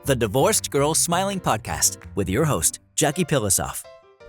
the Divorced Girl Smiling Podcast with your host, Jackie Pilosoff.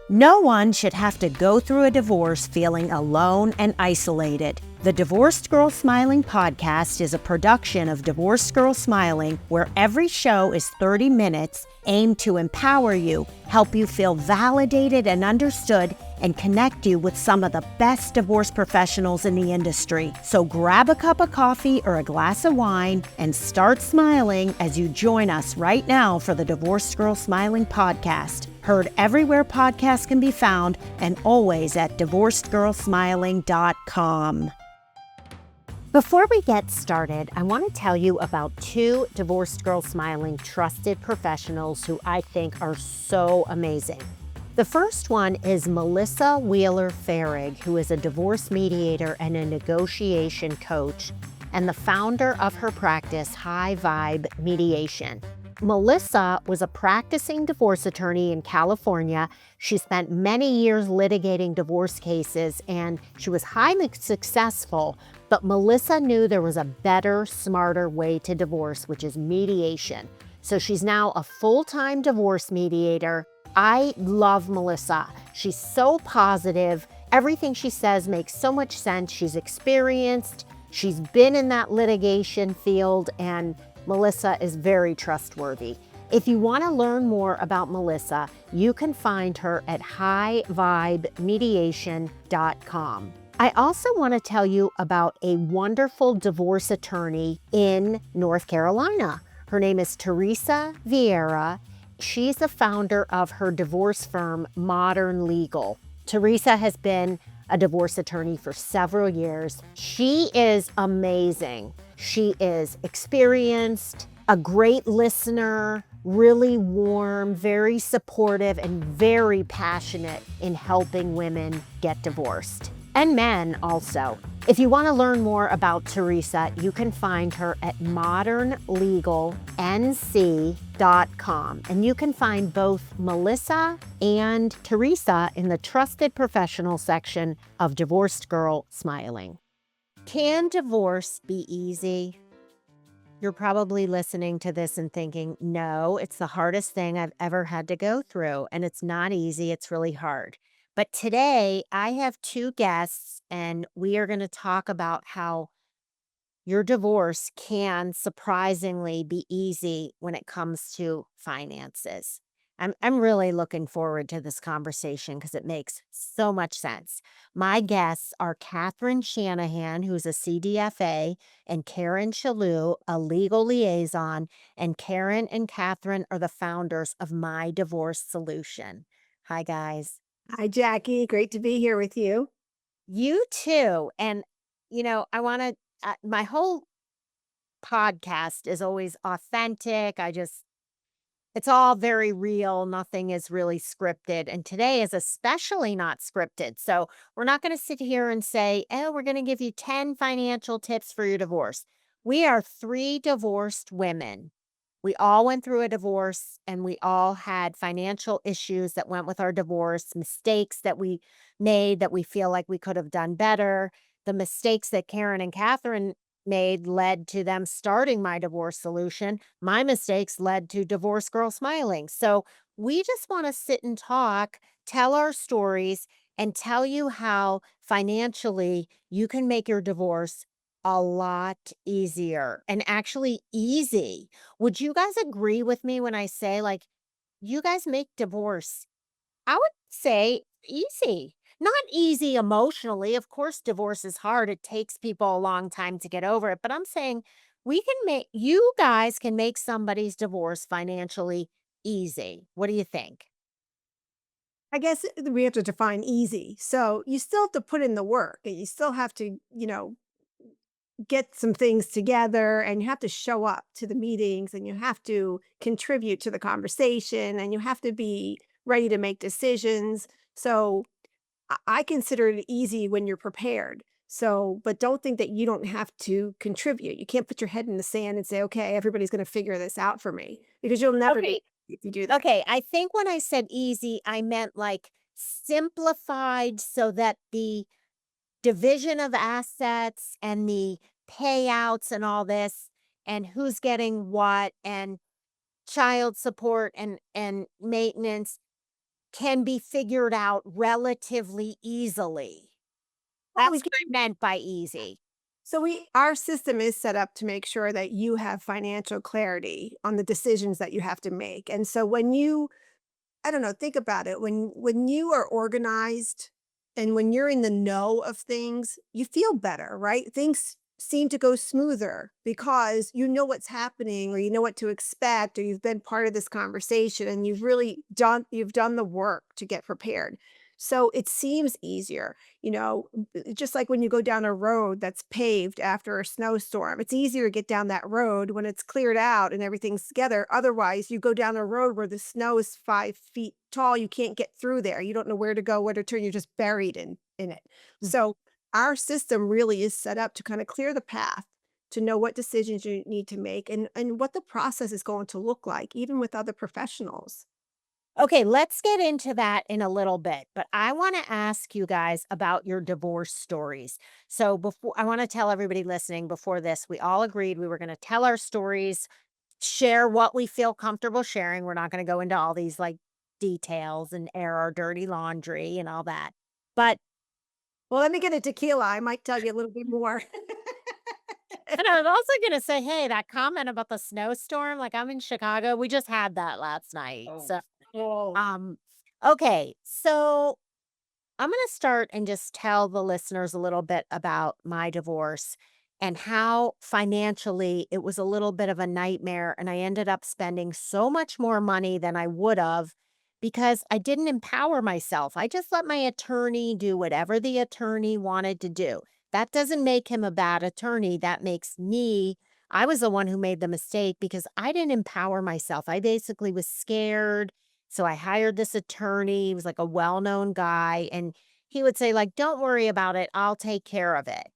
No one should have to go through a divorce feeling alone and isolated. The Divorced Girl Smiling Podcast is a production of Divorced Girl Smiling, where every show is 30 minutes aimed to empower you, help you feel validated and understood, and connect you with some of the best divorce professionals in the industry. So grab a cup of coffee or a glass of wine and start smiling as you join us right now for the Divorced Girl Smiling Podcast. Heard everywhere podcasts can be found and always at divorcedgirlsmiling.com. Before we get started, I want to tell you about two Divorced Girl Smiling trusted professionals who I think are so amazing. The first one is Melissa Wheeler-Farrig, who is a divorce mediator and a negotiation coach, and the founder of her practice, High Vibe Mediation. Melissa was a practicing divorce attorney in California. She spent many years litigating divorce cases, and she was highly successful. But Melissa knew there was a better, smarter way to divorce, which is mediation. So she's now a full-time divorce mediator. I love Melissa. She's so positive. Everything she says makes so much sense. She's experienced. She's been in that litigation field, and Melissa is very trustworthy. If you want to learn more about Melissa, you can find her at highvibemediation.com. I also want to tell you about a wonderful divorce attorney in North Carolina. Her name is Teresa Vieira. She's the founder of her divorce firm, Modern Legal. Teresa has been a divorce attorney for several years. She is amazing. She is experienced, a great listener, really warm, very supportive, and very passionate in helping women get divorced. And men also. If you want to learn more about Teresa, you can find her at modernlegalnc.com. And you can find both Melissa and Teresa in the Trusted Professional section of Divorced Girl Smiling. Can divorce be easy? You're probably listening to this and thinking, no, it's the hardest thing I've ever had to go through. And it's not easy, it's really hard. But today I have two guests, and we are going to talk about how your divorce can surprisingly be easy when it comes to finances. I'm really looking forward to this conversation because it makes so much sense. My guests are Catherine Shanahan, who's a CDFA, and Karen Shalhoub, a legal liaison. And Karen and Catherine are the founders of My Divorce Solution. Hi, guys. Hi, Jackie. Great to be here with you. You too. And, I want to, my whole podcast is always authentic. It's all very real. Nothing is really scripted. And today is especially not scripted. So we're not going to sit here and say, oh, we're going to give you 10 financial tips for your divorce. We are three divorced women. We all went through a divorce, and we all had financial issues that went with our divorce, mistakes that we made that we feel like we could have done better. The mistakes that Karen and Catherine made led to them starting My Divorce Solution. My mistakes led to Divorce Girl Smiling. So we just want to sit and talk, tell our stories, and tell you how financially you can make your divorce a lot easier and actually easy. Would you guys agree with me when I say, you guys make divorce, I would say, easy? Not easy emotionally. Of course, divorce is hard. It takes people a long time to get over it. But I'm saying you guys can make somebody's divorce financially easy. What do you think? I guess we have to define easy. So you still have to put in the work, and you still have to, get some things together, and you have to show up to the meetings, and you have to contribute to the conversation, and you have to be ready to make decisions. So I consider it easy when you're prepared. So, but don't think that you don't have to contribute. You can't put your head in the sand and say, okay, everybody's going to figure this out for me, because you'll never Okay. be if you do that. Okay. I think when I said easy, I meant simplified so that the division of assets and the payouts and all this and who's getting what and child support and maintenance can be figured out relatively easily. Well, That's what I meant by easy. our system is set up to make sure that you have financial clarity on the decisions that you have to make. And so when you, I don't know, think about it. When you are organized and when you're in the know of things, you feel better, right? Things seem to go smoother because you know what's happening or you know what to expect or you've been part of this conversation and you've done the work to get prepared. So it seems easier, just like when you go down a road that's paved after a snowstorm. It's easier to get down that road when it's cleared out and everything's together. Otherwise, you go down a road where the snow is 5 feet tall. You can't get through there. You don't know where to go, where to turn. You're just buried in it. Mm. So our system really is set up to kind of clear the path to know what decisions you need to make and what the process is going to look like, even with other professionals. Okay, let's get into that in a little bit, but I want to ask you guys about your divorce stories. So before I want to tell everybody listening before this, we all agreed we were going to tell our stories, share what we feel comfortable sharing. We're not going to go into all these like details and air our dirty laundry and all that. But Well, let me get a tequila. I might tell you a little bit more. and I was also going to say, hey, that comment about the snowstorm, like I'm in Chicago, we just had that last night. Oh. So, Oh. um, okay, so I'm going to start and just tell the listeners a little bit about my divorce and how financially it was a little bit of a nightmare. And I ended up spending so much more money than I would have because I didn't empower myself. I just let my attorney do whatever the attorney wanted to do. That doesn't make him a bad attorney. That makes me, I was the one who made the mistake because I didn't empower myself. I basically was scared, so I hired this attorney. He was like a well-known guy, and he would say like, "Don't worry about it. I'll take care of it."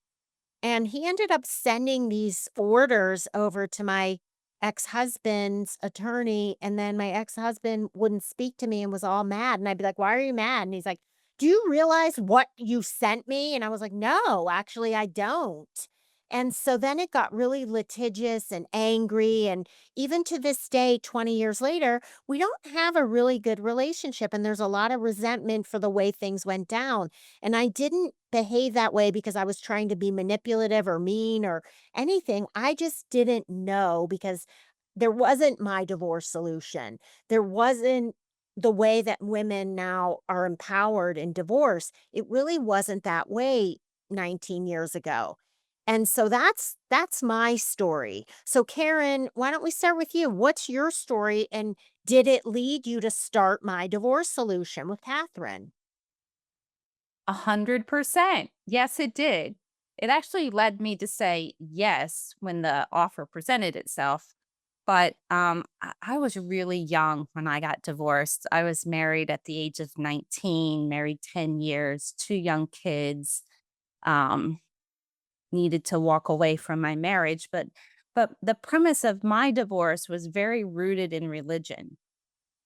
And he ended up sending these orders over to my ex-husband's attorney, and then my ex-husband wouldn't speak to me and was all mad, and I'd be like, "Why are you mad?" And he's like, "Do you realize what you sent me?" And I was like, "No, actually I don't." And so then it got really litigious and angry, and even to this day, 20 years later, we don't have a really good relationship, and there's a lot of resentment for the way things went down. And I didn't behave that way because I was trying to be manipulative or mean or anything. I just didn't know because there wasn't my divorce solution. There wasn't the way that women now are empowered in divorce. It really wasn't that way 19 years ago. And so that's my story. So Karen, why don't we start with you? What's your story and did it lead you to start My Divorce Solution with Catherine? 100%. Yes, it did. It actually led me to say yes when the offer presented itself. But I was really young when I got divorced. I was married at the age of 19, married 10 years, two young kids, um, needed to walk away from my marriage. But the premise of my divorce was very rooted in religion.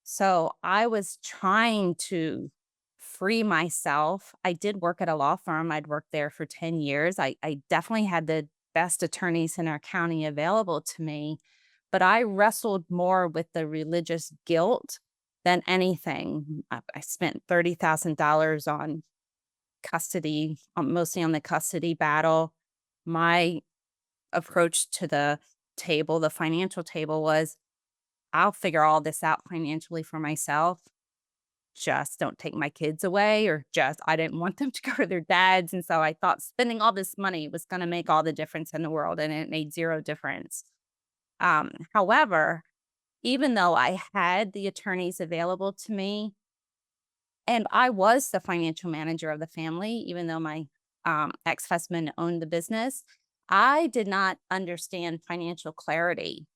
So I was trying to free myself. I did work at a law firm. I'd worked there for 10 years. I definitely had the best attorneys in our county available to me, but I wrestled more with the religious guilt than anything. I spent $30,000 on custody, mostly on the custody battle. My approach to the table, the financial table, was I'll figure all this out financially for myself. Just don't take my kids away, or just I didn't want them to go to their dads. And so I thought spending all this money was going to make all the difference in the world, and it made zero difference. However, even though I had the attorneys available to me, and I was the financial manager of the family, even though my ex husband owned the business, I did not understand financial clarity.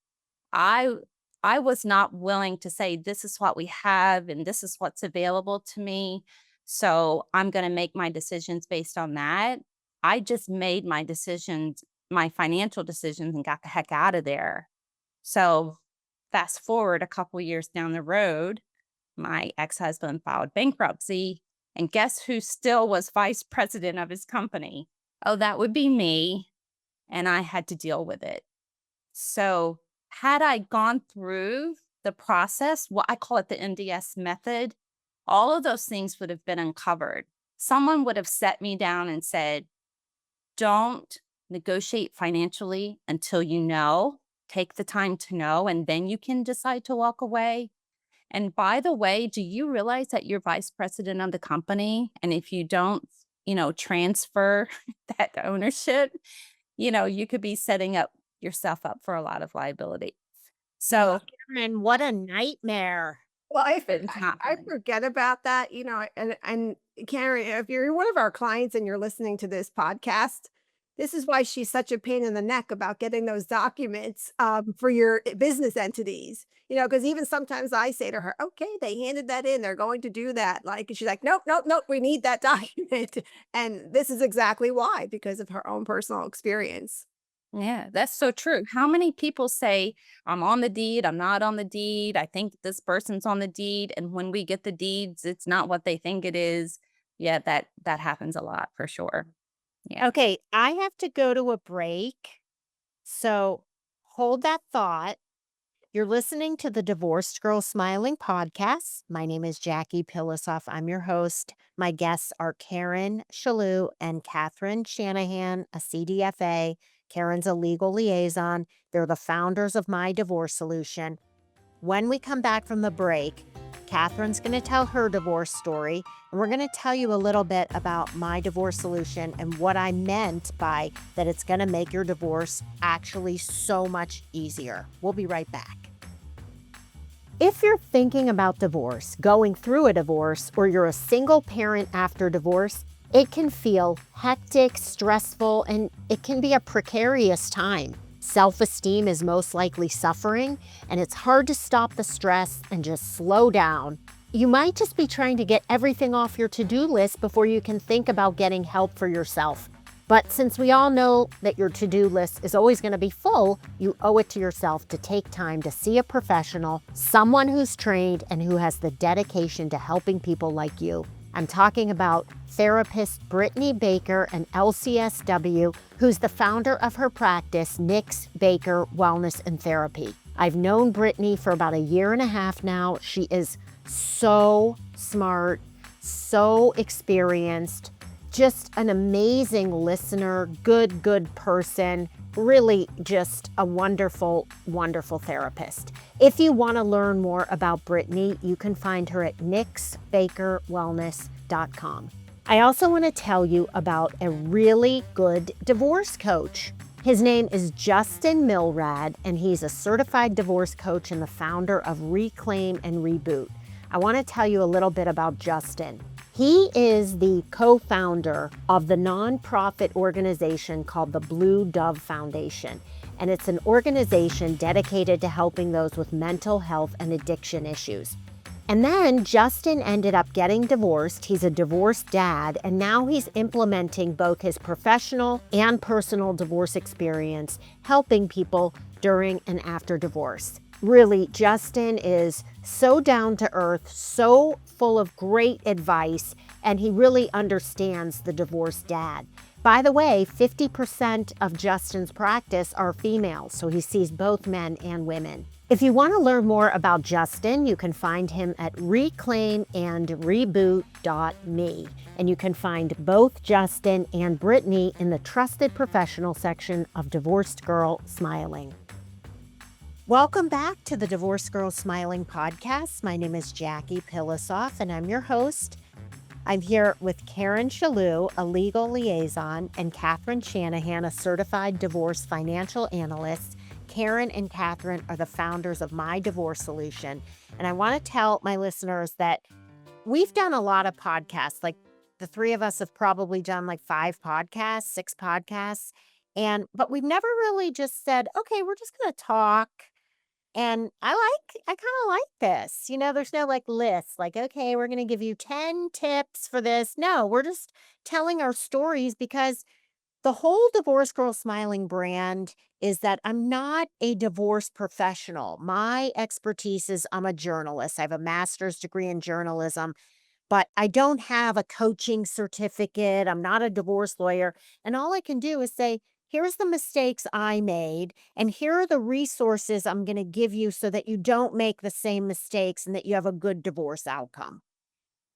I I was not willing to say, "This is what we have and this is what's available to me, so I'm gonna make my decisions based on that." I just made my decisions, my financial decisions, and got the heck out of there. So, fast forward a couple years down the road, my ex-husband filed bankruptcy, and guess who still was vice president of his company? Oh, that would be me, and I had to deal with it. So, had I gone through the process, what I call it the MDS method, all of those things would have been uncovered. Someone would have set me down and said, don't negotiate financially until you know. Take the time to know, and then you can decide to walk away. And by the way, do you realize that you're vice president of the company? And if you don't, transfer that ownership, you could be setting up yourself up for a lot lot of liability. So Karen, what a nightmare. Well, it's I not I fun. forget about that, and Karen, if you're one of our clients and you're listening to this podcast, this is why she's such a pain in the neck about getting those documents, for your business entities, because even sometimes I say to her, "Okay, they handed that in, they're going to do that," and she's like, "Nope, nope, nope, we need that document," and this is exactly why, because of her own personal experience. Yeah, that's so true. How many people say, I'm on the deed, I'm not on the deed, I think this person's on the deed, and when we get the deeds, it's not what they think it is. Yeah, that happens a lot for sure. Yeah. Okay, I have to go to a break. So hold that thought. You're listening to the Divorced Girl Smiling podcast. My name is Jackie Pilosoff. I'm your host. My guests are Karen Shalou and Catherine Shanahan, a CDFA. Karen's a legal liaison. They're the founders of My Divorce Solution. When we come back from the break, Catherine's going to tell her divorce story, and we're going to tell you a little bit about My Divorce Solution and what I meant by that it's going to make your divorce actually so much easier. We'll be right back. If you're thinking about divorce, going through a divorce, or you're a single parent after divorce, it can feel hectic, stressful, and it can be a precarious time. Self-esteem is most likely suffering, and it's hard to stop the stress and just slow down. You might just be trying to get everything off your to-do list before you can think about getting help for yourself. But since we all know that your to-do list is always going to be full, you owe it to yourself to take time to see a professional, someone who's trained and who has the dedication to helping people like you. I'm talking about therapist Brittany Baker, an LCSW, who's the founder of her practice, Nix Baker Wellness and Therapy. I've known Brittany for about 1.5 years now. She is so smart, so experienced, just an amazing listener, good person, really just a wonderful, wonderful therapist. If you want to learn more about Brittany, you can find her at nixbakerwellness.com. I also want to tell you about a really good divorce coach. His name is Justin Milrad, and he's a certified divorce coach and the founder of Reclaim and Reboot. I want to tell you a little bit about Justin. He is the co-founder of the nonprofit organization called the Blue Dove Foundation, and it's an organization dedicated to helping those with mental health and addiction issues. And then Justin ended up getting divorced. He's a divorced dad, and now he's implementing both his professional and personal divorce experience, helping people during and after divorce. Really, Justin is so down to earth, so full of great advice, and he really understands the divorced dad. By the way, 50% of Justin's practice are females, so he sees both men and women. If you want to learn more about Justin, you can find him at reclaimandreboot.me. And you can find both Justin and Brittany in the Trusted Professional section of Divorced Girl Smiling. Welcome back to the Divorced Girl Smiling podcast. My name is Jackie Pilosoff, and I'm your host. I'm here with Karen Shalou, a legal liaison, and Catherine Shanahan, a certified divorce financial analyst. Karen and Catherine are the founders of My Divorce Solution. And I want to tell my listeners that we've done a lot of podcasts. Like the three of us have probably done like 5 podcasts, 6 podcasts. But we've never really just said, okay, we're just going to talk. And I kind of like this. There's no like list, like, okay, we're going to give you 10 tips for this. No, we're just telling our stories because the whole Divorce Girl Smiling brand is that I'm not a divorce professional. My expertise is I'm a journalist. I have a master's degree in journalism, but I don't have a coaching certificate. I'm not a divorce lawyer. And all I can do is say, here's the mistakes I made, and here are the resources I'm going to give you so that you don't make the same mistakes and that you have a good divorce outcome.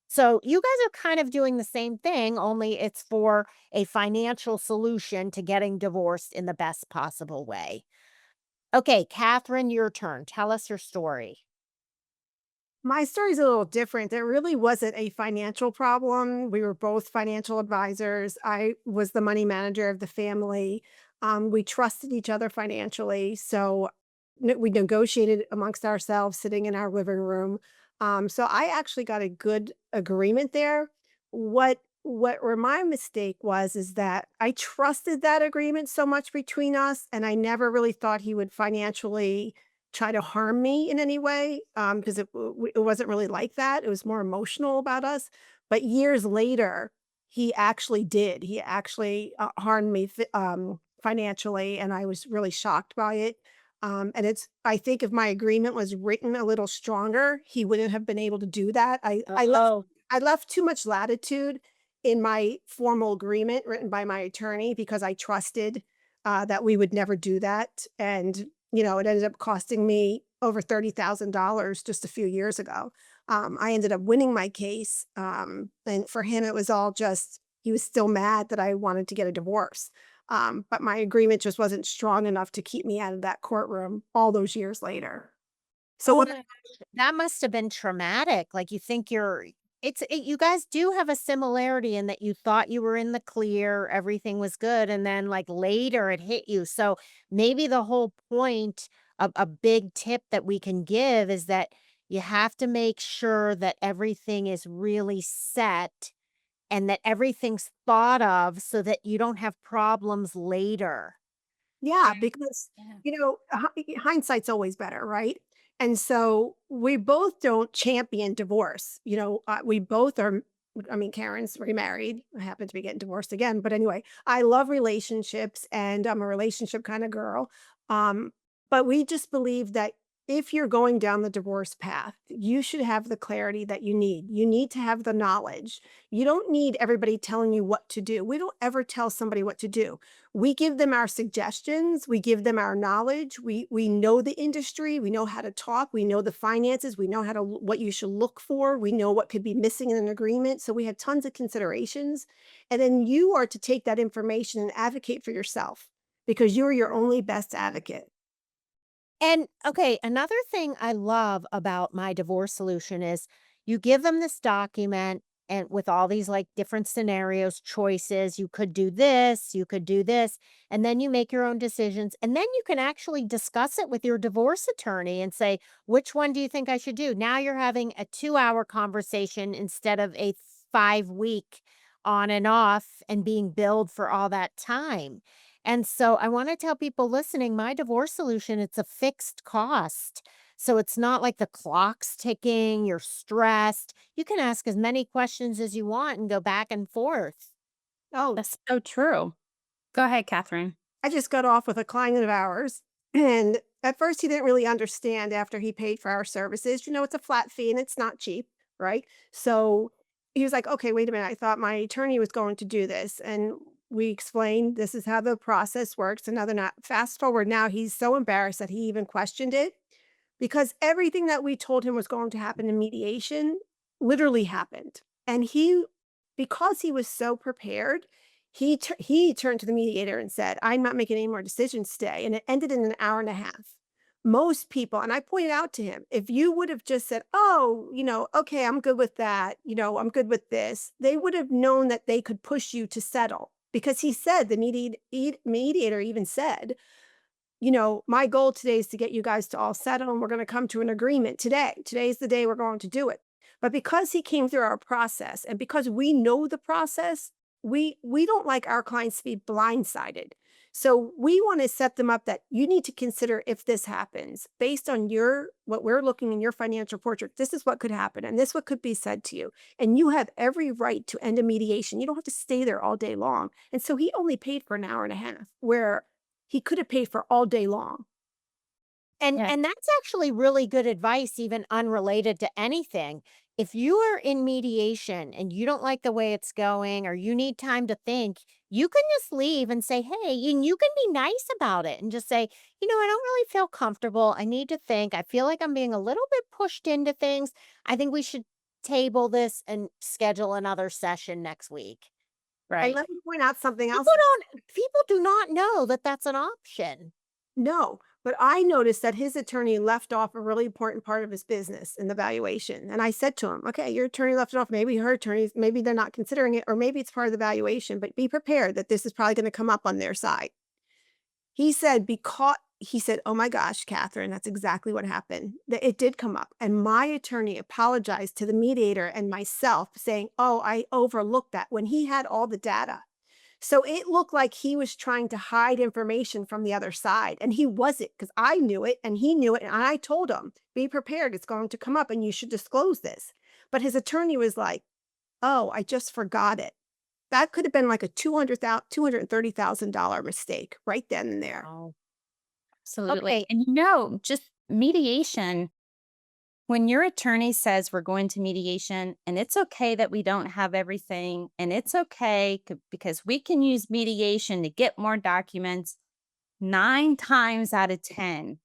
So you guys are kind of doing the same thing, only it's for a financial solution to getting divorced in the best possible way. Okay, Catherine, your turn. Tell us your story. My story's a little different. There really wasn't a financial problem. We were both financial advisors. I was the money manager of the family. We trusted each other financially. So we negotiated amongst ourselves sitting in our living room. So I actually got a good agreement there. What where my mistake was is that I trusted that agreement so much between us, and I never really thought he would financially try to harm me in any way, because it wasn't really like that. It was more emotional about us. But years later, he actually did. He actually harmed me financially, and I was really shocked by it. And I think if my agreement was written a little stronger, he wouldn't have been able to do that. Oh, I left too much latitude in my formal agreement written by my attorney because I trusted that we would never do that. And, it ended up costing me over $30,000 just a few years ago. I ended up winning my case. And for him, it was all just, he was still mad that I wanted to get a divorce. But my agreement just wasn't strong enough to keep me out of that courtroom all those years later. So oh what my gosh. That must have been traumatic. Like you think you guys do have a similarity in that you thought you were in the clear, everything was good, and then like later it hit you. So maybe the whole point of a big tip that we can give is that you have to make sure that everything is really set and that everything's thought of so that you don't have problems later. Yeah, And because, Yeah. hindsight's always better, right? And so we both don't champion divorce. We both are, I mean, Karen's remarried. I happen to be getting divorced again. But anyway, I love relationships and I'm a relationship kind of girl. Um, but we just believe that if you're going down the divorce path, you should have the clarity that you need. You need to have the knowledge. You don't need everybody telling you what to do. We don't ever tell somebody what to do. We give them our suggestions, we give them our knowledge, we know the industry, we know how to talk, we know the finances, we know what you should look for, we know what could be missing in an agreement, so we have tons of considerations, and then you are to take that information and advocate for yourself because you're your only best advocate. okay, another thing I love about my divorce solution is you give them this document and with all these like different scenarios, choices, you could do this, you could do this, and then you make your own decisions. And then you can actually discuss it with your divorce attorney and say, which one do you think I should do? Now you're having a 2 hour conversation instead of a 5 week on and off and being billed for all that time. And so I want to tell people listening, my divorce solution, it's a fixed cost. So it's not like the clock's ticking, you're stressed. You can ask as many questions as you want and go back and forth. Oh, That's so true. Go ahead, Catherine. I just got off with a client of ours, and at first he didn't really understand after he paid for our services. It's a flat fee and it's not cheap, right? So he was like, okay, wait a minute. I thought my attorney was going to do this. And we explained this is how the process works. And now they're not. Fast forward now, he's so embarrassed that he even questioned it because everything that we told him was going to happen in mediation literally happened. And because he was so prepared, he turned to the mediator and said, "I'm not making any more decisions today." And it ended in an hour and a half. Most people, and I pointed out to him, if you would have just said, "Oh, okay, I'm good with that. I'm good with this," they would have known that they could push you to settle. Because he said, mediator even said, my goal today is to get you guys to all settle and we're going to come to an agreement today. Today's the day we're going to do it. But because he came through our process and because we know the process, we don't like our clients to be blindsided. So we want to set them up that you need to consider if this happens based on what we're looking in your financial portrait. This is what could happen and this what could be said to you. And you have every right to end a mediation. You don't have to stay there all day long. And so he only paid for an hour and a half where he could have paid for all day long. And Yeah. and that's actually really good advice, even unrelated to anything. If you are in mediation and you don't like the way it's going or you need time to think, you can just leave and say, hey, and you can be nice about it and just say, I don't really feel comfortable. I need to think. I feel like I'm being a little bit pushed into things. I think we should table this and schedule another session next week. And Right. let me point out something else. People do not know that that's an option. No, but I noticed that his attorney left off a really important part of his business in the valuation. And I said to him, okay, your attorney left it off. Maybe her attorneys, maybe they're not considering it, or maybe it's part of the valuation, but be prepared that this is probably going to come up on their side. He said, oh my gosh, Catherine, that's exactly what happened. That it did come up. And my attorney apologized to the mediator and myself, saying, oh, I overlooked that when he had all the data. So it looked like he was trying to hide information from the other side, and he wasn't, because I knew it and he knew it, and I told him, "Be prepared, it's going to come up and you should disclose this." But his attorney was like, "Oh, I just forgot it." That could have been like a $230,000 mistake right then and there. Oh, Absolutely. okay. And just mediation, when your attorney says we're going to mediation, and it's okay that we don't have everything, and it's okay because we can use mediation to get more documents, 9 times out of 10,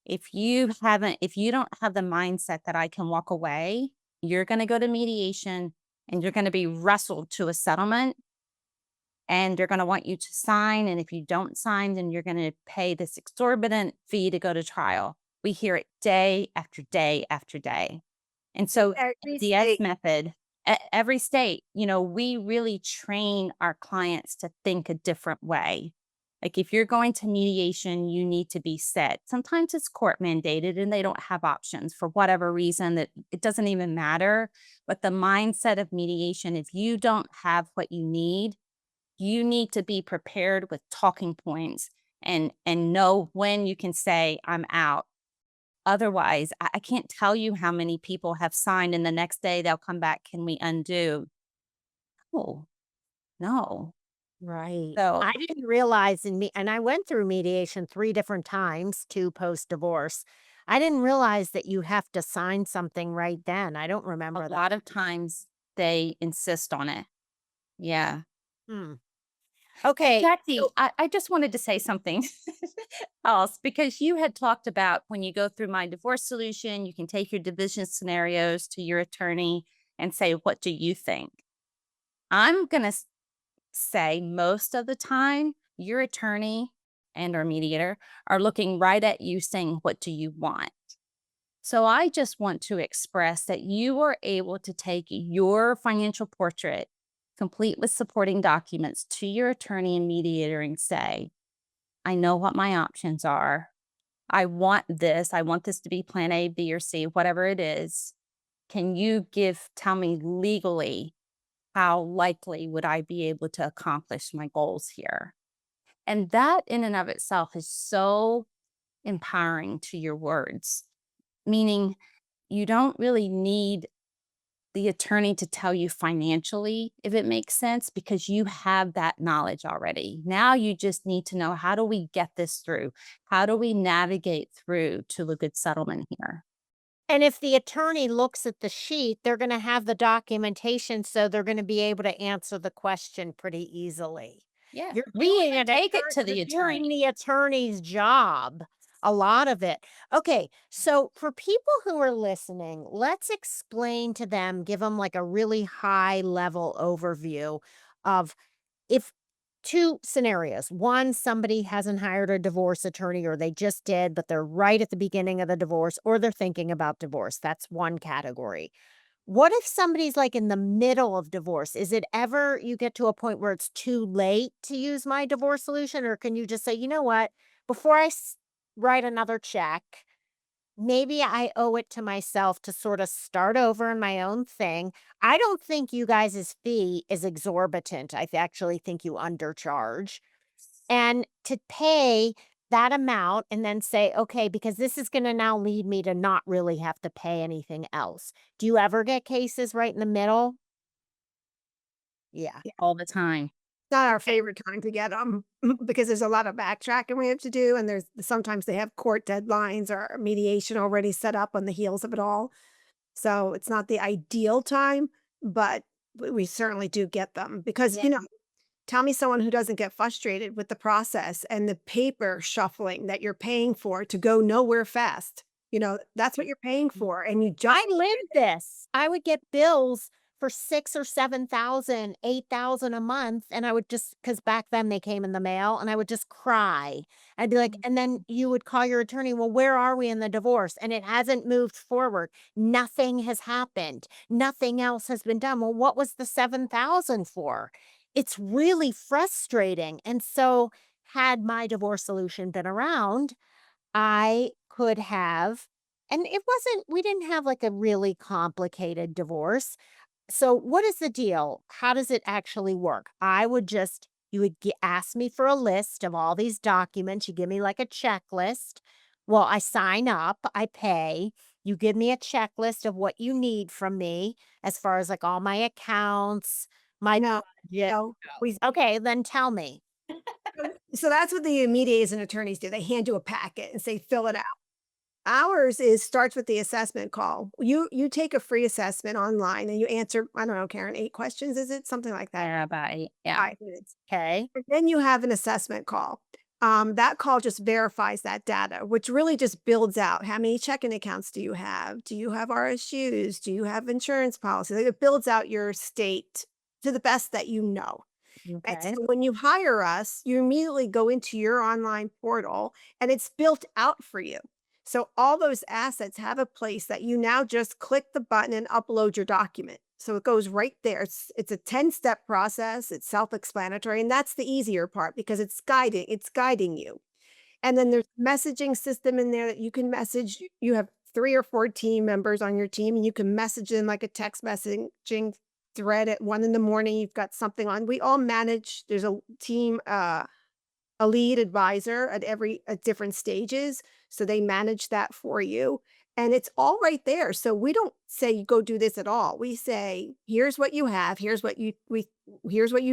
if you don't have the mindset that I can walk away, you're going to go to mediation and you're going to be wrestled to a settlement, and they're going to want you to sign. And if you don't sign, then you're going to pay this exorbitant fee to go to trial. We hear it day after day after day. And so Every the S state. method, every state, we really train our clients to think a different way. Like if you're going to mediation, you need to be set. Sometimes it's court mandated and they don't have options for whatever reason, that it doesn't even matter. But the mindset of mediation, if you don't have what you need to be prepared with talking points and know when you can say, I'm out. Otherwise, I can't tell you how many people have signed and the next day they'll come back. Can we undo? Oh, no. Right. So I didn't realize and I went through mediation 3 different times to post-divorce. I didn't realize that you have to sign something right then. I don't a remember that. lot of times they insist on it. Yeah. Hmm. Okay. Jackie, So I just wanted to say something else, because you had talked about when you go through my divorce solution, you can take your division scenarios to your attorney and say, what do you think? I'm going to say most of the time, your attorney and our mediator are looking right at you saying, what do you want? So I just want to express that you are able to take your financial portrait, complete with supporting documents, to your attorney and mediator and say, I know what my options are. I want this. I want this to be plan A, B, or C, whatever it is. Can you tell me legally how likely would I be able to accomplish my goals here? And that in and of itself is so empowering to your words, meaning you don't really need the attorney to tell you financially, if it makes sense, because you have that knowledge already. Now you just need to know, how do we get this through? How do we navigate through to a good settlement here? and if the attorney looks at the sheet, they're gonna have the documentation, so they're gonna be able to answer the question pretty easily. Yeah. You're We doing even take it to the you're doing attorney. the attorney's job, a lot of it. Okay, so for people who are listening, let's explain to them, give them like a really high level overview of if 2 scenarios. One, somebody hasn't hired a divorce attorney or they just did, but they're right at the beginning of the divorce or they're thinking about divorce. That's one category. What if somebody's like in the middle of divorce? Is it ever you get to a point where it's too late to use my divorce solution? Or can you just say, you know what, before write another check, maybe I owe it to myself to sort of start over in my own thing. I don't think you guys' fee is exorbitant. Actually think you undercharge. And to pay that amount and then say, okay, because this is going to now lead me to not really have to pay anything else. Do you ever get cases right in the middle? Yeah. All the time. Not our favorite time to get them because there's a lot of backtracking we have to do, and there's sometimes they have court deadlines or mediation already set up on the heels of it all. So it's not the ideal time, but we certainly do get them because, Yeah. Tell me someone who doesn't get frustrated with the process and the paper shuffling that you're paying for to go nowhere fast. That's what you're paying for. And you just, I lived this. I would get bills for 6 or 7,000, 8,000 a month, and I would just, because back then they came in the mail, and I would just cry. I'd be like, and then you would call your attorney, "Well, where are we in the divorce?" And it hasn't moved forward. Nothing has happened. Nothing else has been done. Well, what was the 7,000 for? It's really frustrating. And so, had my divorce solution been around, I could have, and it wasn't, we didn't have like a really complicated divorce. So, what is the deal? How does it actually work? I would just, you would ask me for a list of all these documents. You give me like a checklist. Well, I sign up, I pay. You give me a checklist of what you need from me as far as like all my accounts, my no, budget. no. We, Okay, then tell me. so that's what the mediators and attorneys do. They hand you a packet and say, fill it out. Ours starts with the assessment call. You take a free assessment online and you answer, I don't know, Karen, 8 questions, is it? Something like that. Yeah, about 8. Yeah. 5 minutes. Okay. And then you have an assessment call. That call just verifies that data, which really just builds out how many checking accounts do you have? Do you have RSUs? Do you have insurance policies? Like, it builds out your state to the best that you know. And so Okay. when you hire us, you immediately go into your online portal and it's built out for you. So all those assets have a place that you now just click the button and upload your document. So it goes right there. It's a 10-step process. It's self-explanatory. And that's the easier part because it's guiding you. And then there's a messaging system in there that you can message. You have 3 or 4 team members on your team, and you can message them like a text messaging thread at 1 in the morning. You've got something on. We all manage. There's a team, a lead advisor at different stages. So they manage that for you. And it's all right there. So we don't say you go do this at all. We say, here's what you have, here's what you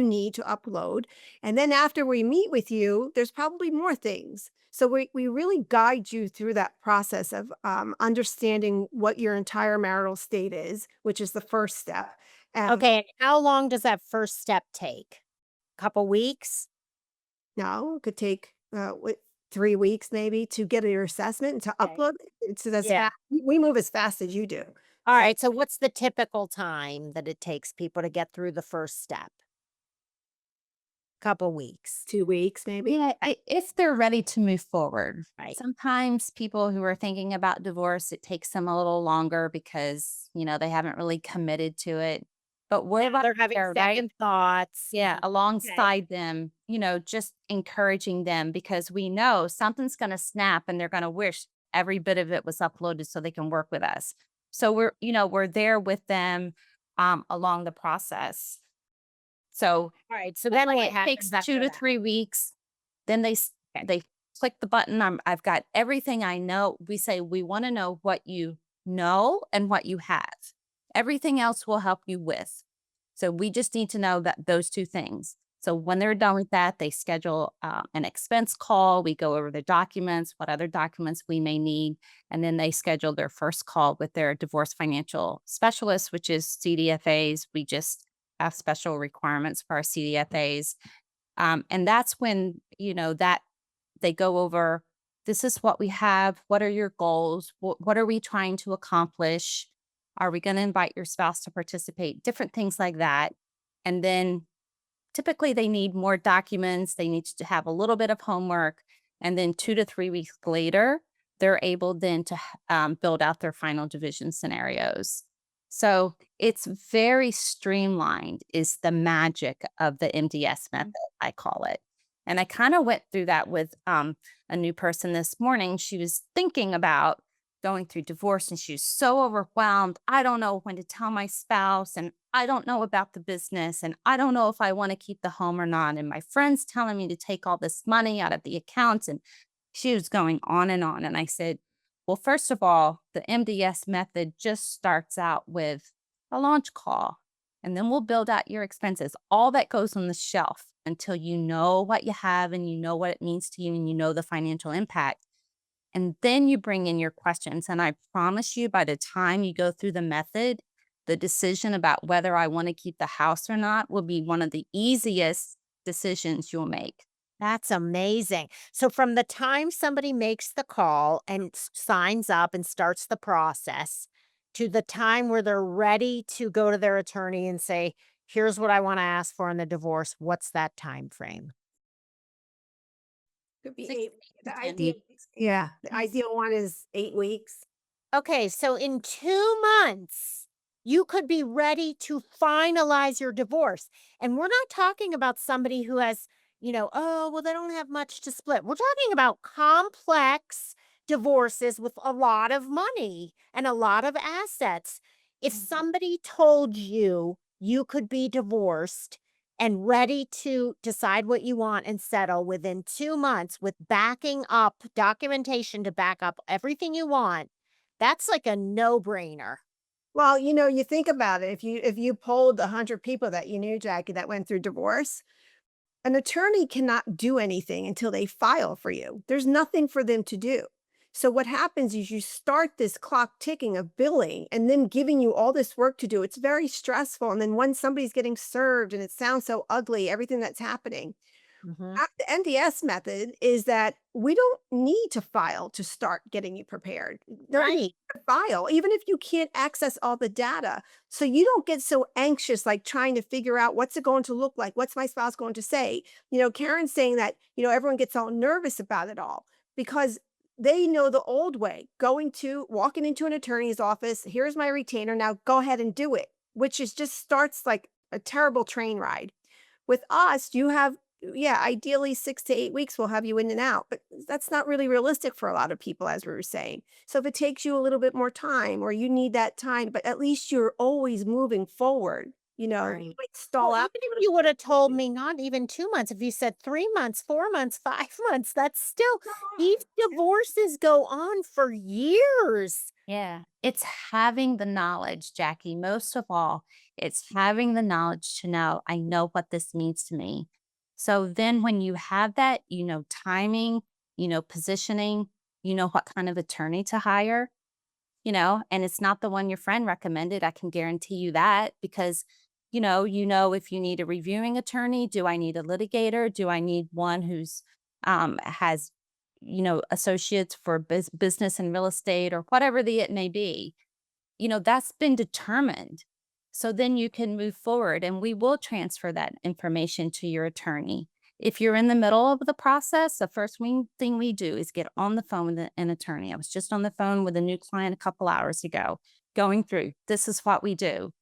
need to upload. And then after we meet with you, there's probably more things. So we really guide you through that process of understanding what your entire marital state is, which is the first step. Okay. And how long does that first step take? Couple weeks? No, it could take 3 weeks maybe to get your assessment and to Okay. upload it. So that's Yeah. fast. We move as fast as you do. All right. So, what's the typical time that it takes people to get through the first step? Couple weeks. 2 weeks maybe. Yeah, if they're ready to move forward. Right. Sometimes people who are thinking about divorce, it takes them a little longer because, they haven't really committed to it. But we're They're having there, right? second thoughts. Yeah, alongside them, just encouraging them because we know something's going to snap and they're going to wish every bit of it was uploaded so they can work with us. So we're there with them along the process. So All right. So then what it takes happens 2 after to that? 3 weeks. Then they click the button. I've got everything I know. We say we want to know what you know and what you have. Everything else will help you with. So we just need to know that those 2 things. So when they're done with that, they schedule an expense call. We go over the documents, what other documents we may need, and then they schedule their first call with their divorce financial specialist, which is CDFAs. We just have special requirements for our CDFAs. And that's when, that they go over, this is what we have. What are your goals? What are we trying to accomplish? Are we going to invite your spouse to participate? Different things like that. And then typically they need more documents. They need to have a little bit of homework. And then 2 to 3 weeks later, they're able then to build out their final division scenarios. So it's very streamlined is the magic of the MDS method, I call it. And I kind of went through that with a new person this morning. She was thinking about going through divorce and she was so overwhelmed. I don't know when to tell my spouse and I don't know about the business and I don't know if I want to keep the home or not. And my friend's telling me to take all this money out of the accounts. And she was going on and on. And I said, well, first of all, the MDS method just starts out with a launch call, and then we'll build out your expenses. All that goes on the shelf until you know what you have and you know what it means to you and you know the financial impact. And then you bring in your questions. And I promise you, by the time you go through the method, the decision about whether I want to keep the house or not will be one of the easiest decisions you'll make. That's amazing. So from the time somebody makes the call and signs up and starts the process to the time where they're ready to go to their attorney and say, "Here's what I want to ask for in the divorce," what's that time frame? Could be 6 eight. to The 10 ideal, weeks. yeah, the ideal one is 8 weeks. Okay, so in 2 months, you could be ready to finalize your divorce. And we're not talking about somebody who has, oh, well, they don't have much to split. We're talking about complex divorces with a lot of money and a lot of assets. If somebody told you you could be divorced and ready to decide what you want and settle within 2 months with backing up documentation to back up everything you want, that's like a no-brainer. Well, you think about it. If you polled 100 people that you knew, Jackie, that went through divorce, an attorney cannot do anything until they file for you. There's nothing for them to do. So what happens is you start this clock ticking of billing and then giving you all this work to do. It's very stressful. And then when somebody's getting served and it sounds so ugly, everything that's happening. Mhm. The NDS method is that we don't need to file to start getting you prepared. There is Right. a file, even if you can't access all the data. So you don't get so anxious, like trying to figure out what's it going to look like? What's my spouse going to say? Karen's saying that, everyone gets all nervous about it all because they know the old way, walking into an attorney's office. Here's my retainer. Now go ahead and do it, which is just starts like a terrible train ride. With us, you have, yeah, ideally 6 to 8 weeks will have you in and out, but that's not really realistic for a lot of people, as we were saying. So if it takes you a little bit more time or you need that time, but at least you're always moving forward, you Right. might Well, stall even out. if you would have told me not even 2 months, if you said 3 months, 4 months, 5 months, that's still, these divorces go on for years. Yeah. It's having the knowledge, Jackie. Most of all, it's having the knowledge to know, I know what this means to me. So then when you have that, timing, positioning, what kind of attorney to hire, and it's not the one your friend recommended. I can guarantee you that because, if you need a reviewing attorney, do I need a litigator? Do I need one who's has, associates for business and real estate or whatever the it may be? That's been determined. So then you can move forward and we will transfer that information to your attorney. If you're in the middle of the process, the first thing we do is get on the phone with an attorney. I was just on the phone with a new client a couple hours ago, going through this is what we do.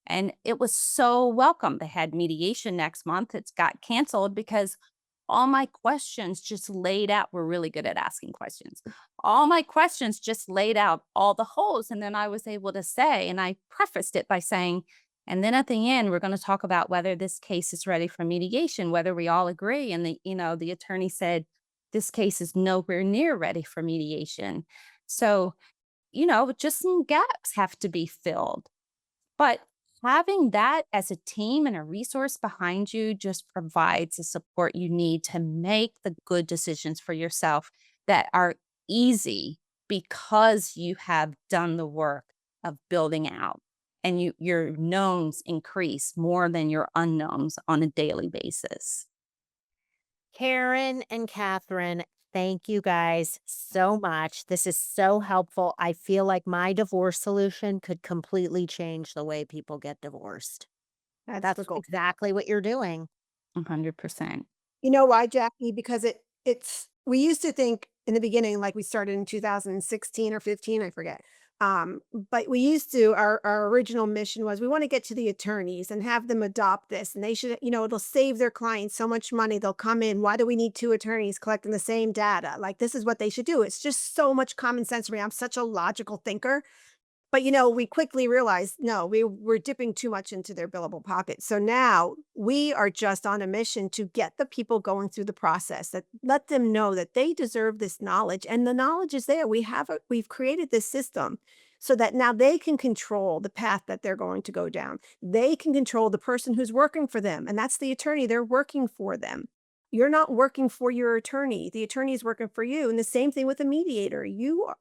And it was so welcome. They had mediation next month. It's got canceled because all my questions just laid out. We're really good at asking questions. All my questions just laid out all the holes. And then I was able to say, and I prefaced it by saying, and then at the end, we're going to talk about whether this case is ready for mediation, whether we all agree. And the attorney said, this case is nowhere near ready for mediation. So, just some gaps have to be filled. But having that as a team and a resource behind you just provides the support you need to make the good decisions for yourself that are easy because you have done the work of building out and your knowns increase more than your unknowns on a daily basis. Karen and Catherine, thank you guys so much. This is so helpful. I feel like my divorce solution could completely change the way people get divorced. That's the That's goal. exactly what you're doing. 100%. You know why, Jackie? Because it's we used to think in the beginning, like we started in 2016 or 15, I forget. But we used to our original mission was we want to get to the attorneys and have them adopt this. And they should, it'll save their clients so much money. They'll come in. Why do we need two attorneys collecting the same data? Like this is what they should do. It's just so much common sense for me. I'm such a logical thinker. But, we quickly realized, no, we're dipping too much into their billable pocket. So now we are just on a mission to get the people going through the process that let them know that they deserve this knowledge and the knowledge is there. We've created this system so that now they can control the path that they're going to go down. They can control the person who's working for them, and that's the attorney. They're working for them. You're not working for your attorney. The attorney is working for you. And the same thing with a mediator.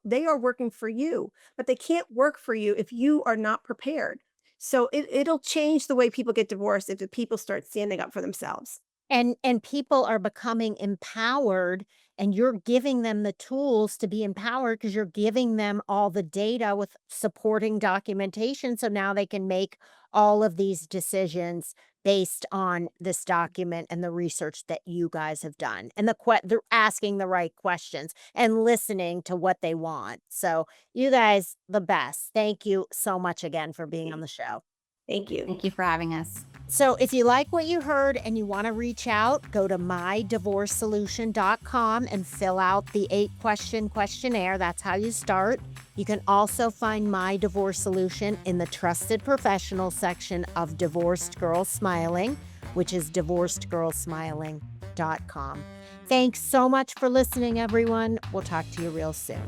They are working for you, but they can't work for you if you are not prepared. So it'll change the way people get divorced if the people start standing up for themselves. And people are becoming empowered, and you're giving them the tools to be empowered because you're giving them all the data with supporting documentation, so now they can make all of these decisions based on this document and the research that you guys have done, and they're asking the right questions and listening to what they want. So, you guys, the best. Thank you so much again for being on the show. Thank you. Thank you for having us. So if you like what you heard and you want to reach out, go to mydivorcesolution.com and fill out the 8-question questionnaire. That's how you start. You can also find My Divorce Solution in the Trusted Professional section of Divorced Girl Smiling, which is divorcedgirlsmiling.com. Thanks so much for listening, everyone. We'll talk to you real soon.